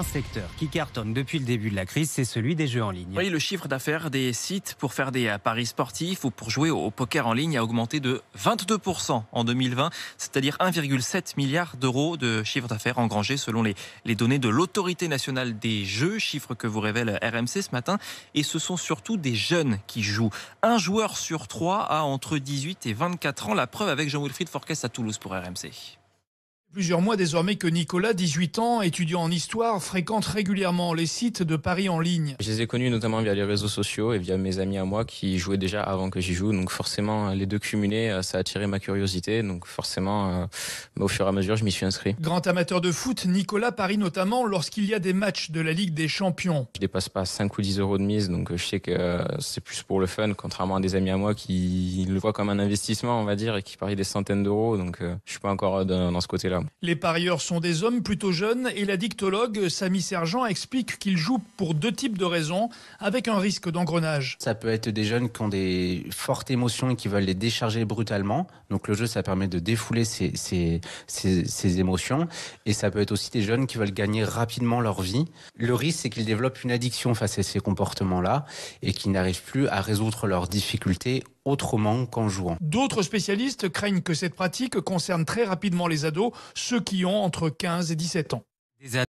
Un secteur qui cartonne depuis le début de la crise, c'est celui des jeux en ligne. Oui, le chiffre d'affaires des sites pour faire des paris sportifs ou pour jouer au poker en ligne a augmenté de 22% en 2020, c'est-à-dire 1,7 milliard d'euros de chiffre d'affaires engrangé selon les données de l'Autorité nationale des jeux, chiffre que vous révèle RMC ce matin. Et ce sont surtout des jeunes qui jouent. Un joueur sur trois a entre 18 et 24 ans. La preuve avec Jean-Wilfried Forquès à Toulouse pour RMC. Plusieurs mois désormais que Nicolas, 18 ans, étudiant en histoire, fréquente régulièrement les sites de paris en ligne. Je les ai connus notamment via les réseaux sociaux et via mes amis à moi qui jouaient déjà avant que j'y joue. Donc forcément, les deux cumulés, ça a attiré ma curiosité. Donc forcément, au fur et à mesure, je m'y suis inscrit. Grand amateur de foot, Nicolas parie notamment lorsqu'il y a des matchs de la Ligue des Champions. Je dépasse pas 5 ou 10 euros de mise, donc je sais que c'est plus pour le fun, contrairement à des amis à moi qui le voient comme un investissement, on va dire, et qui parient des centaines d'euros. Donc je suis pas encore dans ce côté-là. Les parieurs sont des hommes plutôt jeunes et la dictologue Samy Sergent explique qu'ils jouent pour deux types de raisons, avec un risque d'engrenage. Ça peut être des jeunes qui ont des fortes émotions et qui veulent les décharger brutalement. Donc le jeu, ça permet de défouler ces émotions. Et ça peut être aussi des jeunes qui veulent gagner rapidement leur vie. Le risque, c'est qu'ils développent une addiction face à ces comportements-là et qu'ils n'arrivent plus à résoudre leurs difficultés autrement qu'en jouant. D'autres spécialistes craignent que cette pratique concerne très rapidement les ados, ceux qui ont entre 15 et 17 ans.